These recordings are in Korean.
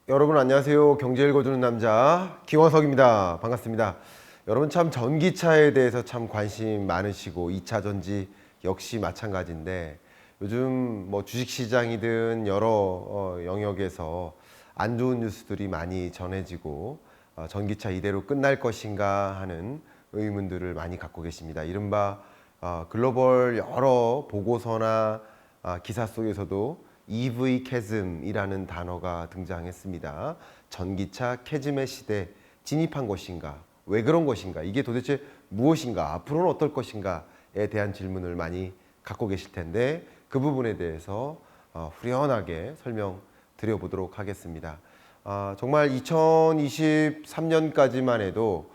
여러분 안녕하세요. 경제 읽어주는 남자 김원석입니다. 반갑습니다. 여러분 참 전기차에 대해서 참 관심 많으시고 2차 전지 역시 마찬가지인데 요즘 뭐 주식시장이든 여러 영역에서 안 좋은 뉴스들이 많이 전해지고 전기차 이대로 끝날 것인가 하는 의문들을 많이 갖고 계십니다. 이른바 글로벌 여러 보고서나 기사 속에서도 EV 캐즘이라는 단어가 등장했습니다. 전기차 캐즘의 시대 진입한 것인가? 왜 그런 것인가? 이게 도대체 무엇인가? 앞으로는 어떨 것인가에 대한 질문을 많이 갖고 계실 텐데 그 부분에 대해서 후련하게 설명드려보도록 하겠습니다. 정말 2023년까지만 해도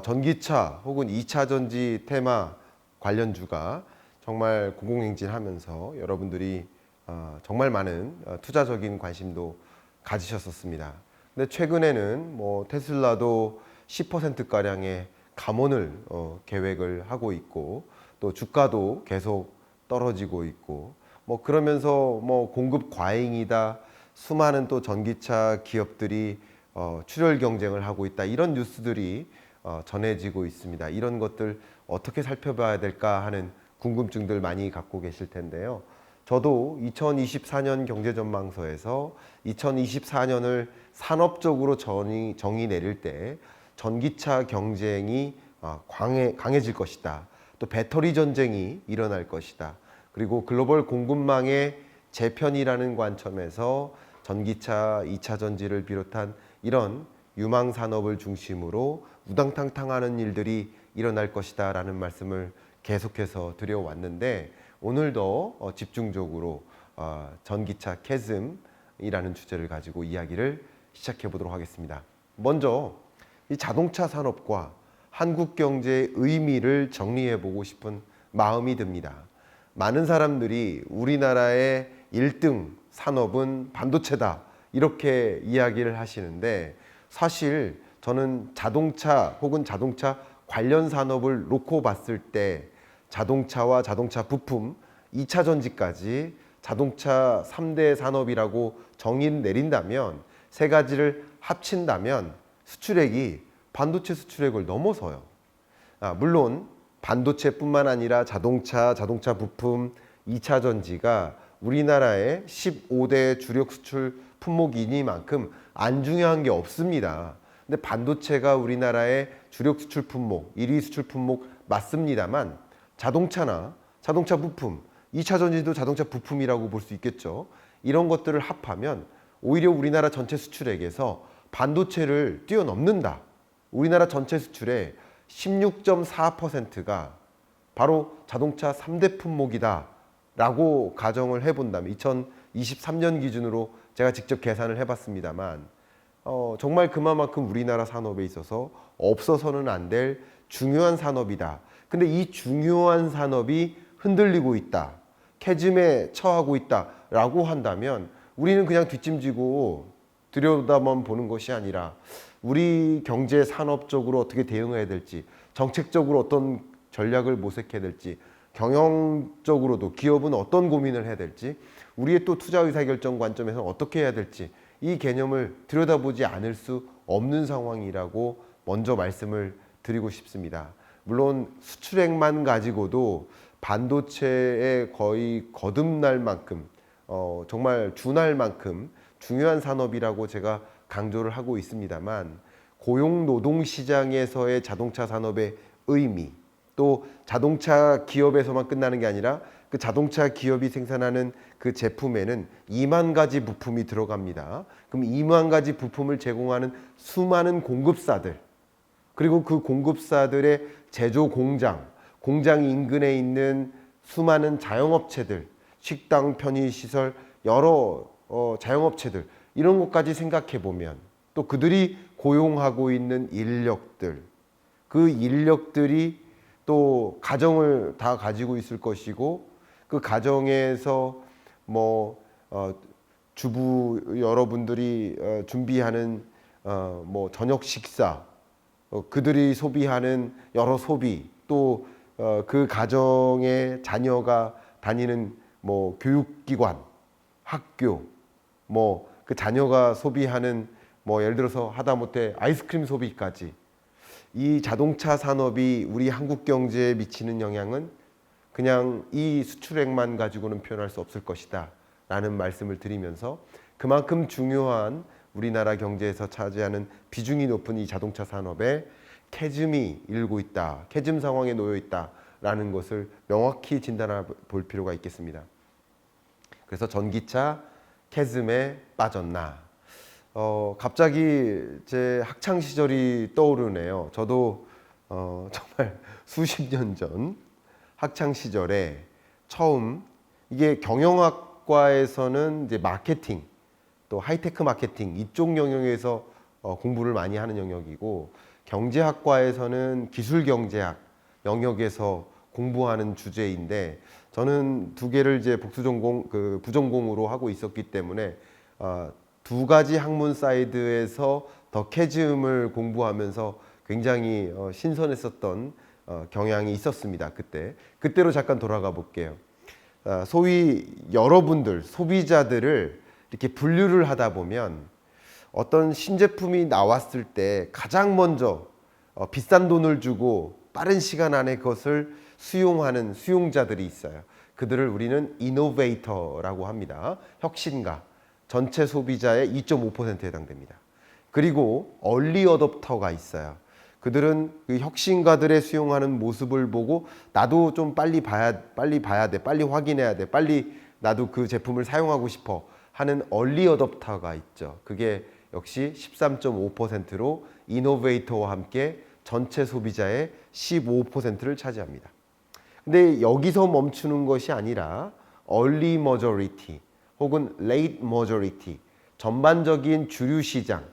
전기차 혹은 2차 전지 테마 관련주가 정말 공공행진하면서 여러분들이 정말 많은 투자적인 관심도 가지셨었습니다. 근데 최근에는 뭐 테슬라도 10%가량의 감원을 계획을 하고 있고 또 주가도 계속 떨어지고 있고 뭐 그러면서 뭐 공급 과잉이다, 수많은 또 전기차 기업들이 출혈 경쟁을 하고 있다, 이런 뉴스들이 전해지고 있습니다. 이런 것들 어떻게 살펴봐야 될까 하는 궁금증들 많이 갖고 계실 텐데요. 저도 2024년 경제전망서에서 2024년을 산업적으로 정의 내릴 때 전기차 경쟁이 강해질 것이다. 또 배터리 전쟁이 일어날 것이다. 그리고 글로벌 공급망의 재편이라는 관점에서 전기차, 2차 전지를 비롯한 이런 유망 산업을 중심으로 우당탕탕하는 일들이 일어날 것이다 라는 말씀을 계속해서 드려왔는데 오늘도 집중적으로 전기차 캐즘이라는 주제를 가지고 이야기를 시작해 보도록 하겠습니다. 먼저 이 자동차 산업과 한국 경제의 의미를 정리해 보고 싶은 마음이 듭니다. 많은 사람들이 우리나라의 1등 산업은 반도체다 이렇게 이야기를 하시는데 사실 저는 자동차 혹은 자동차 관련 산업을 놓고 봤을 때 자동차와 자동차 부품, 2차 전지까지 자동차 3대 산업이라고 정의를 내린다면 세 가지를 합친다면 수출액이 반도체 수출액을 넘어서요. 물론 반도체뿐만 아니라 자동차, 자동차 부품, 2차 전지가 우리나라의 15대 주력 수출 품목이니만큼 안 중요한 게 없습니다. 근데 반도체가 우리나라의 주력 수출 품목, 1위 수출 품목 맞습니다만 자동차나 자동차 부품, 2차 전지도 자동차 부품이라고 볼 수 있겠죠. 이런 것들을 합하면 오히려 우리나라 전체 수출액에서 반도체를 뛰어넘는다. 우리나라 전체 수출의 16.4%가 바로 자동차 3대 품목이다 라고 가정을 해본다면 2023년 기준으로 제가 직접 계산을 해봤습니다만 정말 그만큼 우리나라 산업에 있어서 없어서는 안 될 중요한 산업이다. 근데 이 중요한 산업이 흔들리고 있다, 캐즘에 처하고 있다 라고 한다면 우리는 그냥 뒷짐지고 들여다만 보는 것이 아니라 우리 경제 산업적으로 어떻게 대응해야 될지, 정책적으로 어떤 전략을 모색해야 될지, 경영적으로도 기업은 어떤 고민을 해야 될지, 우리의 또 투자 의사결정 관점에서 어떻게 해야 될지 이 개념을 들여다보지 않을 수 없는 상황이라고 먼저 말씀을 드리고 싶습니다. 물론 수출액만 가지고도 반도체에 거의 거듭날 만큼 정말 준할 만큼 중요한 산업이라고 제가 강조를 하고 있습니다만 고용노동시장에서의 자동차 산업의 의미, 또 자동차 기업에서만 끝나는 게 아니라 그 자동차 기업이 생산하는 그 제품에는 2만 가지 부품이 들어갑니다. 그럼 2만 가지 부품을 제공하는 수많은 공급사들, 그리고 그 공급사들의 제조 공장, 공장 인근에 있는 수많은 자영업체들, 식당, 편의시설, 여러 자영업체들, 이런 것까지 생각해 보면 또 그들이 고용하고 있는 인력들, 그 인력들이 또 가정을 다 가지고 있을 것이고 그 가정에서 주부 여러분들이 준비하는 저녁 식사, 그들이 소비하는 여러 소비, 또 그 가정의 자녀가 다니는 뭐 교육기관, 학교, 뭐 그 자녀가 소비하는 뭐 예를 들어서 하다못해 아이스크림 소비까지 이 자동차 산업이 우리 한국 경제에 미치는 영향은 그냥 이 수출액만 가지고는 표현할 수 없을 것이다 라는 말씀을 드리면서 그만큼 중요한 우리나라 경제에서 차지하는 비중이 높은 이 자동차 산업에 캐즘이 일고 있다, 캐즘 상황에 놓여 있다 라는 것을 명확히 진단해 볼 필요가 있겠습니다. 그래서 전기차 캐즘에 빠졌나? 갑자기 제 학창 시절이 떠오르네요. 저도 정말 수십 년 전 학창 시절에 처음 이게 경영학과에서는 이제 마케팅 또 하이테크 마케팅 이쪽 영역에서 공부를 많이 하는 영역이고 경제학과에서는 기술 경제학 영역에서 공부하는 주제인데 저는 두 개를 이제 복수 전공 부전공으로 하고 있었기 때문에 두 가지 학문 사이드에서 더 캐즘을 공부하면서 굉장히 신선했었던 경향이 있었습니다. 그때로 잠깐 돌아가 볼게요. 소위 여러분들 소비자들을 이렇게 분류를 하다 보면 어떤 신제품이 나왔을 때 가장 먼저 비싼 돈을 주고 빠른 시간 안에 그것을 수용하는 수용자들이 있어요. 그들을 우리는 이노베이터라고 합니다. 혁신가. 전체 소비자의 2.5%에 해당됩니다. 그리고 얼리 어댑터가 있어요. 그들은 그 혁신가들의 수용하는 모습을 보고 나도 좀 빨리 봐야 돼, 빨리 확인해야 돼, 빨리 나도 그 제품을 사용하고 싶어 하는 얼리 어댑터가 있죠. 그게 역시 13.5%로 이노베이터와 함께 전체 소비자의 15%를 차지합니다. 근데 여기서 멈추는 것이 아니라 early majority 혹은 late majority 전반적인 주류 시장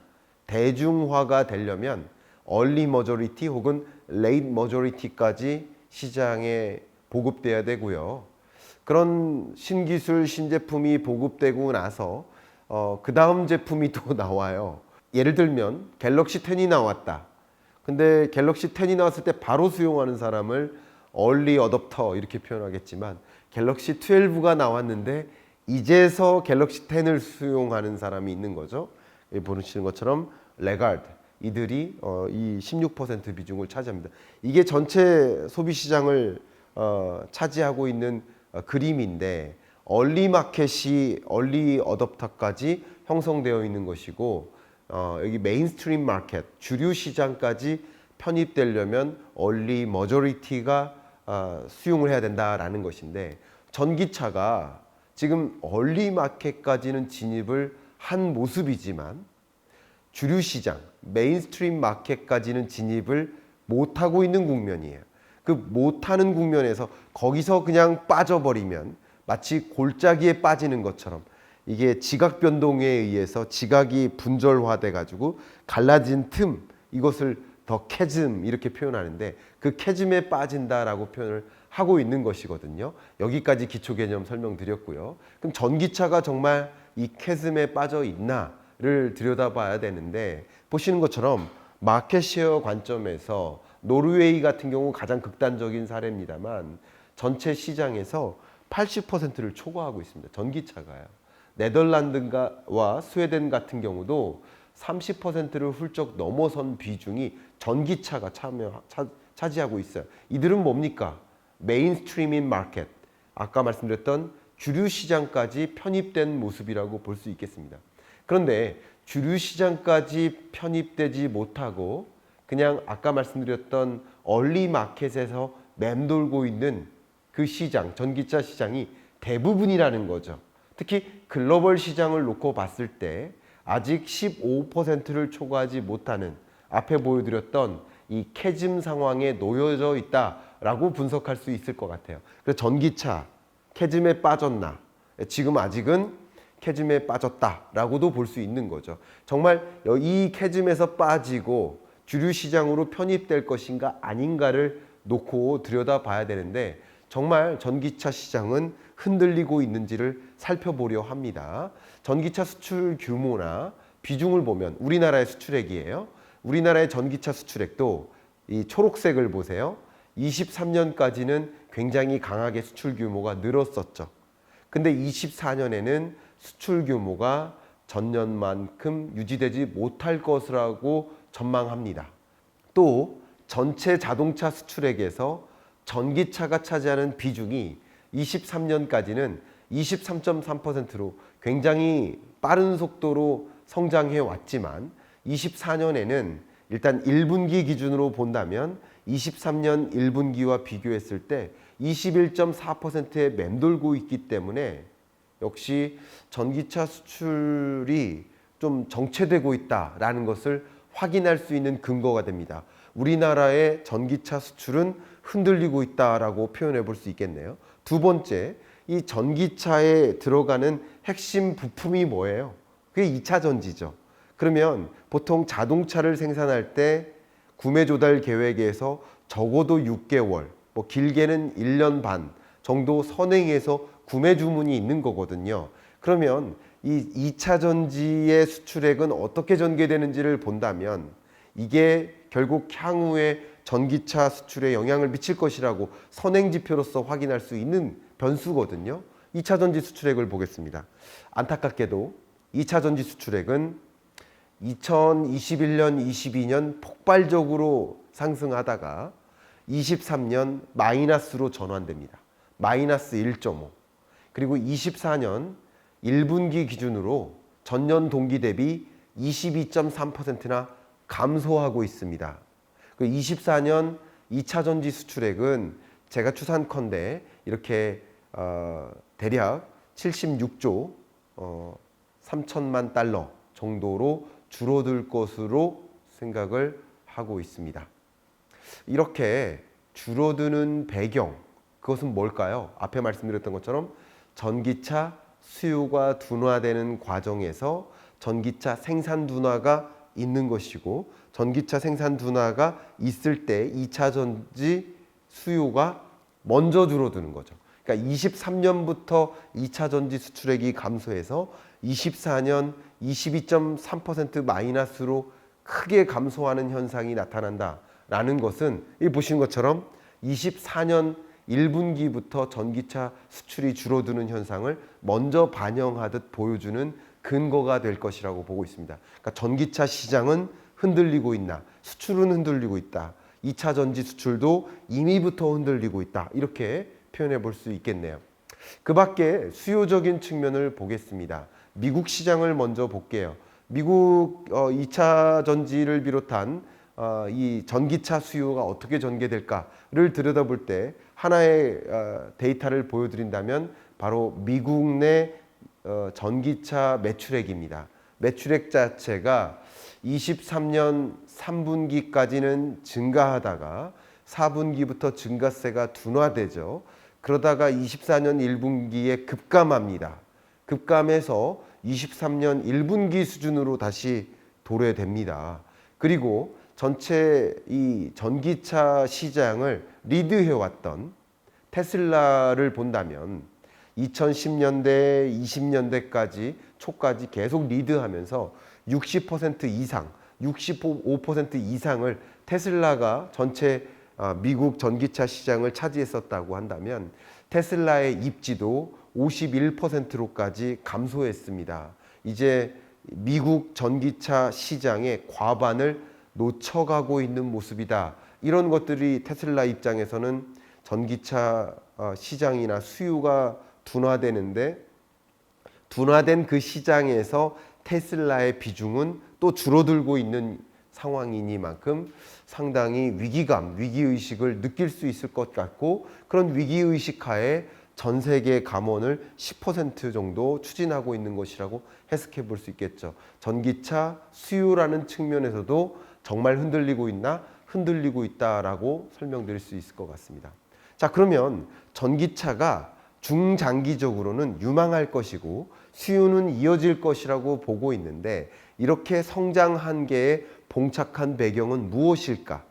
대중화가 되려면 early majority 혹은 late majority까지 시장에 보급돼야 되고요. 그런 신기술 신제품이 보급되고 나서 그 다음 제품이 또 나와요. 예를 들면 갤럭시 10이 나왔다. 근데 갤럭시 10이 나왔을 때 바로 수용하는 사람을 얼리 어댑터 이렇게 표현하겠지만 갤럭시 12가 나왔는데 이제서 갤럭시 10을 수용하는 사람이 있는 거죠. 보시는 것처럼 레가드 이들이 이 16% 비중을 차지합니다. 이게 전체 소비 시장을 차지하고 있는 그림인데 얼리 마켓이 얼리 어댑터까지 형성되어 있는 것이고 여기 메인스트림 마켓 주류 시장까지 편입되려면 얼리 머저리티가 수용을 해야 된다라는 것인데 전기차가 지금 얼리 마켓까지는 진입을 한 모습이지만 주류 시장 메인스트림 마켓까지는 진입을 못하고 있는 국면이에요. 그 못하는 국면에서 거기서 그냥 빠져버리면 마치 골짜기에 빠지는 것처럼 이게 지각 변동에 의해서 지각이 분절화돼 가지고 갈라진 틈 이것을 더 캐즘 이렇게 표현하는데 그 캐즘에 빠진다라고 표현을 하고 있는 것이거든요. 여기까지 기초 개념 설명드렸고요. 그럼 전기차가 정말 이 캐즘에 빠져 있나를 들여다봐야 되는데 보시는 것처럼 마켓쉐어 관점에서 노르웨이 같은 경우 가장 극단적인 사례입니다만 전체 시장에서 80%를 초과하고 있습니다. 전기차가요. 네덜란드와 스웨덴 같은 경우도 30%를 훌쩍 넘어선 비중이 전기차가 차지하고 있어요. 이들은 뭡니까? 메인스트리밍 마켓, 아까 말씀드렸던 주류 시장까지 편입된 모습이라고 볼 수 있겠습니다. 그런데 주류 시장까지 편입되지 못하고 그냥 아까 말씀드렸던 얼리 마켓에서 맴돌고 있는 그 시장, 전기차 시장이 대부분이라는 거죠. 특히 글로벌 시장을 놓고 봤을 때 아직 15%를 초과하지 못하는 앞에 보여드렸던 이 캐즘 상황에 놓여져 있다라고 분석할 수 있을 것 같아요. 그래서 전기차 캐즘에 빠졌나? 지금 아직은 캐즘에 빠졌다라고도 볼 수 있는 거죠. 정말 이 캐즘에서 빠지고 주류 시장으로 편입될 것인가 아닌가를 놓고 들여다봐야 되는데 정말 전기차 시장은 흔들리고 있는지를 살펴보려 합니다. 전기차 수출 규모나 비중을 보면 우리나라의 수출액이에요. 우리나라의 전기차 수출액도 이 초록색을 보세요. 23년까지는 굉장히 강하게 수출 규모가 늘었었죠. 근데 24년에는 수출 규모가 전년만큼 유지되지 못할 것이라고 전망합니다. 또 전체 자동차 수출액에서 전기차가 차지하는 비중이 23년까지는 23.3%로 굉장히 빠른 속도로 성장해 왔지만 24년에는 일단 1분기 기준으로 본다면 23년 1분기와 비교했을 때 21.4%에 맴돌고 있기 때문에 역시 전기차 수출이 좀 정체되고 있다라는 것을 확인할 수 있는 근거가 됩니다. 우리나라의 전기차 수출은 흔들리고 있다라고 표현해 볼 수 있겠네요. 두 번째, 이 전기차에 들어가는 핵심 부품이 뭐예요? 그게 2차 전지죠. 그러면 보통 자동차를 생산할 때 구매 조달 계획에서 적어도 6개월, 뭐 길게는 1년 반 정도 선행해서 구매 주문이 있는 거거든요. 그러면 이 2차 전지의 수출액은 어떻게 전개되는지를 본다면 이게 결국 향후에 전기차 수출에 영향을 미칠 것이라고 선행지표로서 확인할 수 있는 변수거든요. 2차 전지 수출액을 보겠습니다. 안타깝게도 2차 전지 수출액은 2021년, 22년 폭발적으로 상승하다가 23년 마이너스로 전환됩니다. 마이너스 1.5. 그리고 24년 1분기 기준으로 전년 동기 대비 22.3%나 감소하고 있습니다. 그 24년 2차 전지 수출액은 제가 추산컨대 이렇게 대략 76조 3천만 달러 정도로 줄어들 것으로 생각을 하고 있습니다. 이렇게 줄어드는 배경, 그것은 뭘까요? 앞에 말씀드렸던 것처럼 전기차 수요가 둔화되는 과정에서 전기차 생산 둔화가 있는 것이고, 전기차 생산 둔화가 있을 때 2차 전지 수요가 먼저 줄어드는 거죠. 그러니까 23년부터 2차 전지 수출액이 감소해서 24년 22.3% 마이너스로 크게 감소하는 현상이 나타난다라는 것은 이 보시는 것처럼 24년 1분기부터 전기차 수출이 줄어드는 현상을 먼저 반영하듯 보여주는 근거가 될 것이라고 보고 있습니다. 그러니까 전기차 시장은 흔들리고 있나, 수출은 흔들리고 있다. 2차 전지 수출도 이미부터 흔들리고 있다. 이렇게 표현해 볼 수 있겠네요. 그 밖에 수요적인 측면을 보겠습니다. 미국 시장을 먼저 볼게요. 미국 2차 전지를 비롯한 이 전기차 수요가 어떻게 전개될까를 들여다볼 때 하나의 데이터를 보여드린다면 바로 미국 내 전기차 매출액입니다. 매출액 자체가 23년 3분기까지는 증가하다가 4분기부터 증가세가 둔화되죠. 그러다가 24년 1분기에 급감합니다. 급감해서 23년 1분기 수준으로 다시 도래됩니다. 그리고 전체 이 전기차 시장을 리드해왔던 테슬라를 본다면 2010년대, 20년대까지 초까지 계속 리드하면서 60% 이상, 65% 이상을 테슬라가 전체 미국 전기차 시장을 차지했었다고 한다면 테슬라의 입지도 51%로까지 감소했습니다. 이제 미국 전기차 시장의 과반을 놓쳐가고 있는 모습이다. 이런 것들이 테슬라 입장에서는 전기차 시장이나 수요가 둔화되는데, 둔화된 그 시장에서 테슬라의 비중은 또 줄어들고 있는 상황이니만큼 상당히 위기감, 위기의식을 느낄 수 있을 것 같고, 그런 위기의식 하에 전 세계 감원을 10% 정도 추진하고 있는 것이라고 해석해 볼 수 있겠죠. 전기차 수요라는 측면에서도 정말 흔들리고 있나? 흔들리고 있다라고 설명드릴 수 있을 것 같습니다. 자, 그러면 전기차가 중장기적으로는 유망할 것이고 수요는 이어질 것이라고 보고 있는데, 이렇게 성장 한계에 봉착한 배경은 무엇일까?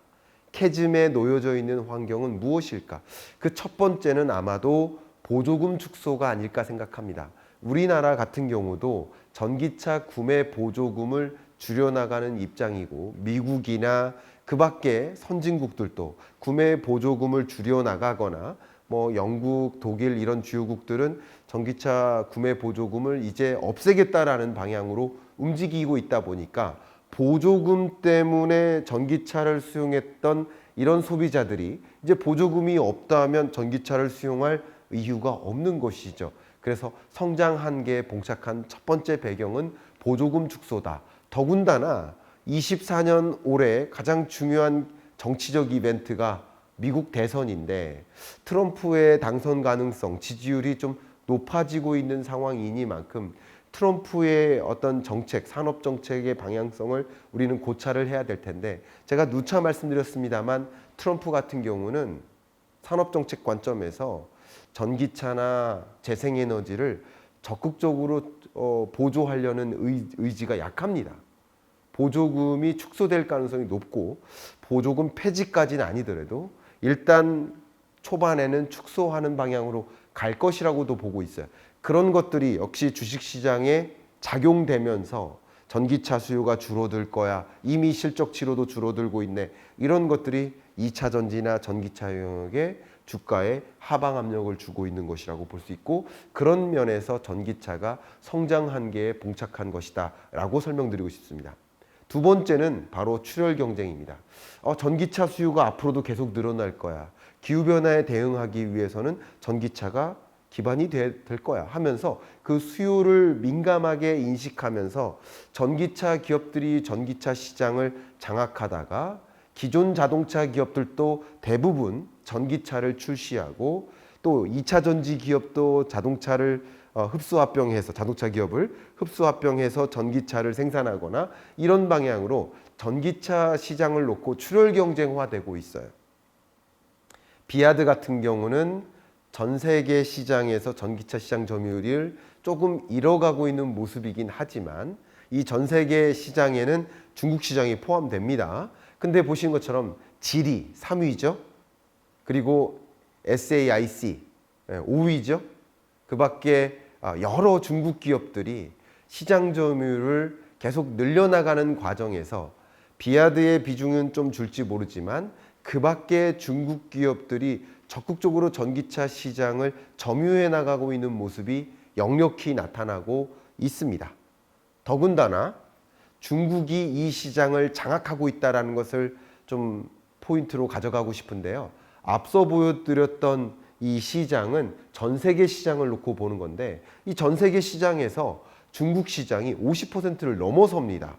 캐즘에 놓여져 있는 환경은 무엇일까? 그 첫 번째는 아마도 보조금 축소가 아닐까 생각합니다. 우리나라 같은 경우도 전기차 구매 보조금을 줄여나가는 입장이고, 미국이나 그 밖에 선진국들도 구매 보조금을 줄여나가거나 뭐 영국, 독일 이런 주요국들은 전기차 구매 보조금을 이제 없애겠다라는 방향으로 움직이고 있다 보니까 보조금 때문에 전기차를 수용했던 이런 소비자들이 이제 보조금이 없다면 전기차를 수용할 이유가 없는 것이죠. 그래서 성장 한계에 봉착한 첫 번째 배경은 보조금 축소다. 더군다나 24년 올해 가장 중요한 정치적 이벤트가 미국 대선인데 트럼프의 당선 가능성, 지지율이 좀 높아지고 있는 상황이니만큼 트럼프의 어떤 정책, 산업 정책의 방향성을 우리는 고찰을 해야 될 텐데 제가 누차 말씀드렸습니다만 트럼프 같은 경우는 산업 정책 관점에서 전기차나 재생에너지를 적극적으로 보조하려는 의지가 약합니다. 보조금이 축소될 가능성이 높고 보조금 폐지까지는 아니더라도 일단 초반에는 축소하는 방향으로 갈 것이라고도 보고 있어요. 그런 것들이 역시 주식시장에 작용되면서 전기차 수요가 줄어들 거야. 이미 실적 치료도 줄어들고 있네. 이런 것들이 2차 전지나 전기차 영역에 주가에 하방 압력을 주고 있는 것이라고 볼 수 있고 그런 면에서 전기차가 성장 한계에 봉착한 것이다 라고 설명드리고 싶습니다. 두 번째는 바로 출혈 경쟁입니다. 전기차 수요가 앞으로도 계속 늘어날 거야. 기후변화에 대응하기 위해서는 전기차가 기반이 될 거야 하면서 그 수요를 민감하게 인식하면서 전기차 기업들이 전기차 시장을 장악하다가 기존 자동차 기업들도 대부분 전기차를 출시하고 또 2차 전지 기업도 자동차를 흡수합병해서 자동차 기업을 흡수합병해서 전기차를 생산하거나 이런 방향으로 전기차 시장을 놓고 출혈 경쟁화되고 있어요. 비아드 같은 경우는 전 세계 시장에서 전기차 시장 점유율을 조금 잃어가고 있는 모습이긴 하지만 이 전 세계 시장에는 중국 시장이 포함됩니다. 근데 보시는 것처럼 지리 3위죠. 그리고 SAIC 5위죠. 그 밖에 여러 중국 기업들이 시장 점유율을 계속 늘려나가는 과정에서 비아드의 비중은 좀 줄지 모르지만 그 밖에 중국 기업들이 적극적으로 전기차 시장을 점유해 나가고 있는 모습이 역력히 나타나고 있습니다. 더군다나 중국이 이 시장을 장악하고 있다는 것을 좀 포인트로 가져가고 싶은데요. 앞서 보여드렸던 이 시장은 전 세계 시장을 놓고 보는 건데 이 전 세계 시장에서 중국 시장이 50%를 넘어섭니다.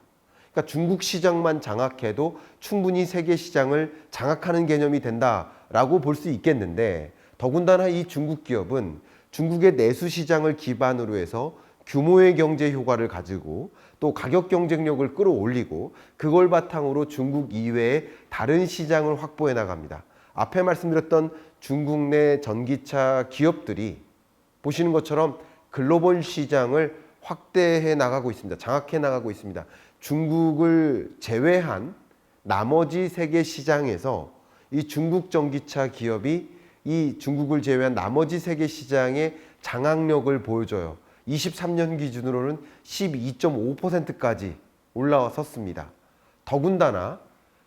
그러니까 중국 시장만 장악해도 충분히 세계 시장을 장악하는 개념이 된다라고 볼 수 있겠는데 더군다나 이 중국 기업은 중국의 내수 시장을 기반으로 해서 규모의 경제 효과를 가지고 또 가격 경쟁력을 끌어올리고 그걸 바탕으로 중국 이외의 다른 시장을 확보해 나갑니다. 앞에 말씀드렸던 중국 내 전기차 기업들이 보시는 것처럼 글로벌 시장을 확대해 나가고 있습니다. 장악해 나가고 있습니다. 중국을 제외한 나머지 세계 시장에서 이 중국 전기차 기업이 이 중국을 제외한 나머지 세계 시장의 장악력을 보여줘요. 23년 기준으로는 12.5%까지 올라섰습니다. 더군다나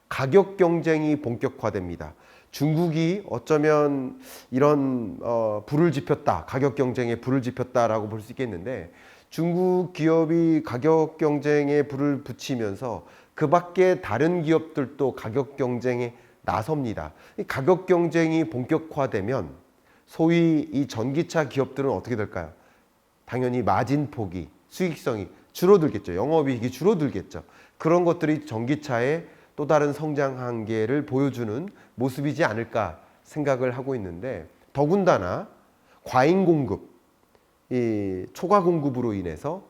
가격 경쟁이 본격화됩니다. 중국이 어쩌면 이런 불을 지폈다, 가격 경쟁에 불을 지폈다라고 볼 수 있겠는데 중국 기업이 가격 경쟁에 불을 붙이면서 그 밖에 다른 기업들도 가격 경쟁에 나섭니다. 이 가격 경쟁이 본격화되면 소위 이 전기차 기업들은 어떻게 될까요? 당연히 마진 폭이, 수익성이 줄어들겠죠. 영업이익이 줄어들겠죠. 그런 것들이 전기차의 또 다른 성장 한계를 보여주는 모습이지 않을까 생각을 하고 있는데 더군다나 과잉 공급, 이 초과 공급으로 인해서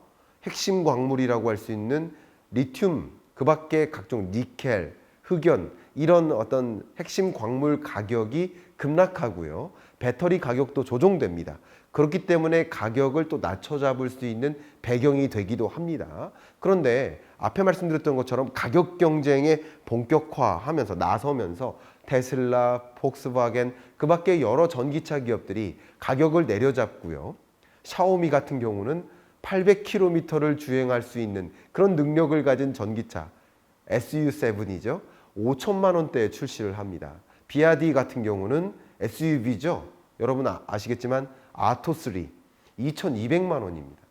핵심 광물이라고 할 수 있는 리튬, 그 밖에 각종 니켈, 흑연 이런 어떤 핵심 광물 가격이 급락하고요. 배터리 가격도 조정됩니다. 그렇기 때문에 가격을 또 낮춰 잡을 수 있는 배경이 되기도 합니다. 그런데 앞에 말씀드렸던 것처럼 가격 경쟁에 본격화하면서 나서면서 테슬라, 폭스바겐 그 밖에 여러 전기차 기업들이 가격을 내려잡고요. 샤오미 같은 경우는 800km를 주행할 수 있는 그런 능력을 가진 전기차 SU7이죠. 5천만 원대에 출시를 합니다. 비아디 같은 경우는 SUV죠. 여러분 아시겠지만 아토3 2,200만 원입니다.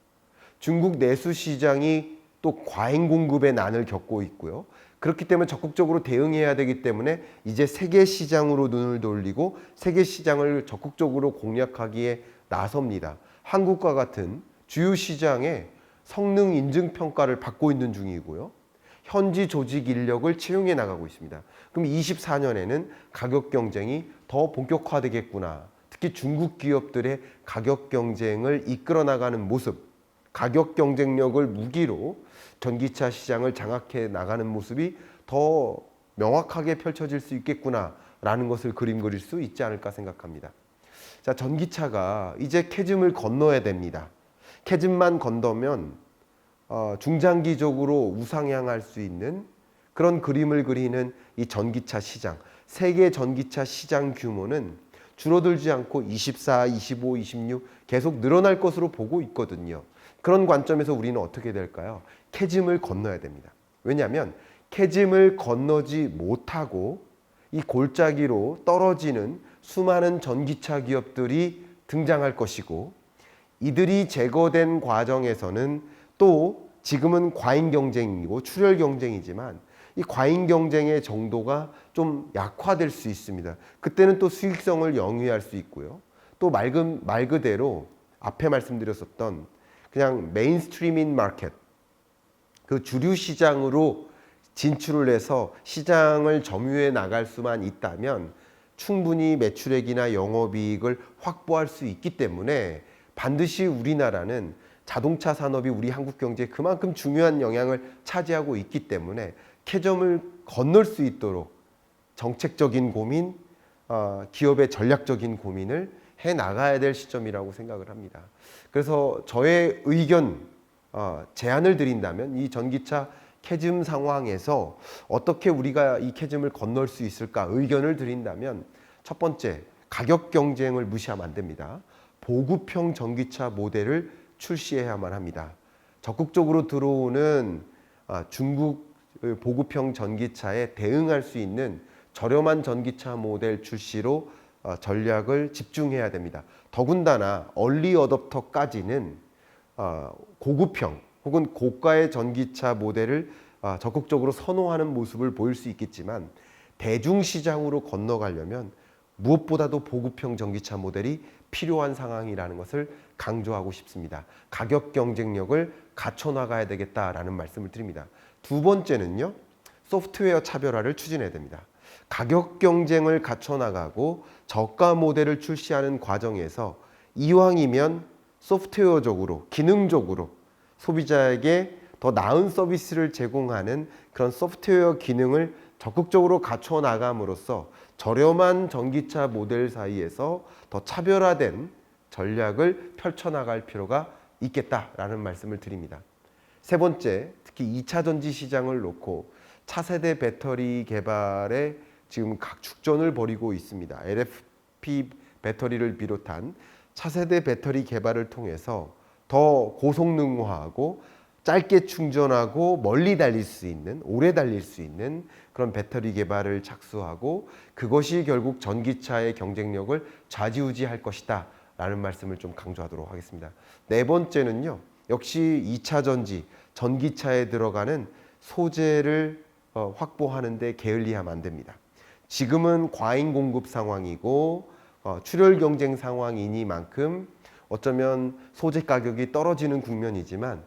중국 내수 시장이 또 과잉 공급의 난을 겪고 있고요. 그렇기 때문에 적극적으로 대응해야 되기 때문에 이제 세계 시장으로 눈을 돌리고 세계 시장을 적극적으로 공략하기에 나섭니다. 한국과 같은 주요 시장에 성능 인증 평가를 받고 있는 중이고요. 현지 조직 인력을 채용해 나가고 있습니다. 그럼 24년에는 가격 경쟁이 더 본격화되겠구나. 특히 중국 기업들의 가격 경쟁을 이끌어 나가는 모습, 가격 경쟁력을 무기로 전기차 시장을 장악해 나가는 모습이 더 명확하게 펼쳐질 수 있겠구나라는 것을 그림 그릴 수 있지 않을까 생각합니다. 자, 전기차가 이제 캐즘을 건너야 됩니다. 캐즘만 건너면 중장기적으로 우상향할 수 있는 그런 그림을 그리는 이 전기차 시장, 세계 전기차 시장 규모는 줄어들지 않고 24, 25, 26 계속 늘어날 것으로 보고 있거든요. 그런 관점에서 우리는 어떻게 될까요? 캐즘을 건너야 됩니다. 왜냐하면 캐즘을 건너지 못하고 이 골짜기로 떨어지는 수많은 전기차 기업들이 등장할 것이고, 이들이 제거된 과정에서는 또 지금은 과잉 경쟁이고 출혈 경쟁이지만 이 과잉 경쟁의 정도가 좀 약화될 수 있습니다. 그때는 또 수익성을 영위할 수 있고요. 또 말 그대로 앞에 말씀드렸었던 그냥 메인스트리밍 마켓, 그 주류 시장으로 진출을 해서 시장을 점유해 나갈 수만 있다면 충분히 매출액이나 영업이익을 확보할 수 있기 때문에 반드시 우리나라는 자동차 산업이 우리 한국 경제에 그만큼 중요한 영향을 차지하고 있기 때문에 캐즘을 건널 수 있도록 정책적인 고민, 기업의 전략적인 고민을 해 나가야 될 시점이라고 생각을 합니다. 그래서 저의 의견, 제안을 드린다면 이 전기차 캐즘 상황에서 어떻게 우리가 이 캐즘을 건널 수 있을까 의견을 드린다면, 첫 번째, 가격 경쟁을 무시하면 안 됩니다. 보급형 전기차 모델을 출시해야만 합니다. 적극적으로 들어오는 중국 보급형 전기차에 대응할 수 있는 저렴한 전기차 모델 출시로 전략을 집중해야 됩니다. 더군다나 얼리 어댑터까지는 고급형 혹은 고가의 전기차 모델을 적극적으로 선호하는 모습을 보일 수 있겠지만, 대중시장으로 건너가려면 무엇보다도 보급형 전기차 모델이 필요한 상황이라는 것을 강조하고 싶습니다. 가격 경쟁력을 갖춰나가야 되겠다라는 말씀을 드립니다. 두 번째는요, 소프트웨어 차별화를 추진해야 됩니다. 가격 경쟁을 갖춰나가고 저가 모델을 출시하는 과정에서 이왕이면 소프트웨어적으로, 기능적으로 소비자에게 더 나은 서비스를 제공하는 그런 소프트웨어 기능을 적극적으로 갖춰 나감으로써 저렴한 전기차 모델 사이에서 더 차별화된 전략을 펼쳐나갈 필요가 있겠다라는 말씀을 드립니다. 세 번째, 특히 2차 전지 시장을 놓고 차세대 배터리 개발에 지금 각축전을 벌이고 있습니다. LFP 배터리를 비롯한 차세대 배터리 개발을 통해서 더 고성능화하고 짧게 충전하고 멀리 달릴 수 있는, 오래 달릴 수 있는 그런 배터리 개발을 착수하고, 그것이 결국 전기차의 경쟁력을 좌지우지할 것이다 라는 말씀을 좀 강조하도록 하겠습니다. 네 번째는요, 역시 2차 전지, 전기차에 들어가는 소재를 확보하는 데 게을리하면 안 됩니다. 지금은 과잉 공급 상황이고 출혈 경쟁 상황이니만큼 어쩌면 소재 가격이 떨어지는 국면이지만,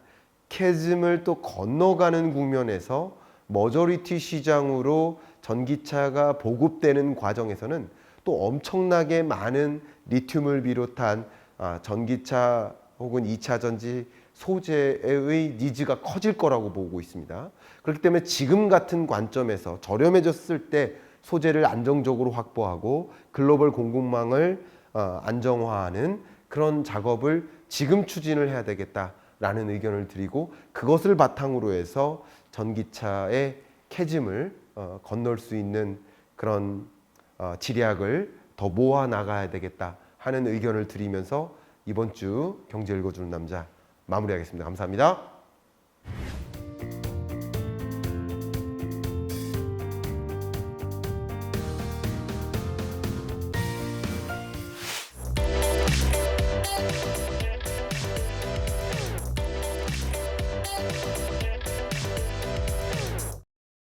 캐즘을 또 건너가는 국면에서 머저리티 시장으로 전기차가 보급되는 과정에서는 또 엄청나게 많은 리튬을 비롯한 전기차 혹은 2차 전지 소재의 니즈가 커질 거라고 보고 있습니다. 그렇기 때문에 지금 같은 관점에서 저렴해졌을 때 소재를 안정적으로 확보하고 글로벌 공급망을 안정화하는 그런 작업을 지금 추진을 해야 되겠다라는 의견을 드리고, 그것을 바탕으로 해서 전기차의 캐즘을 건널 수 있는 그런 지략을 더 모아 나가야 되겠다 하는 의견을 드리면서 이번 주 경제 읽어주는 남자 마무리하겠습니다. 감사합니다.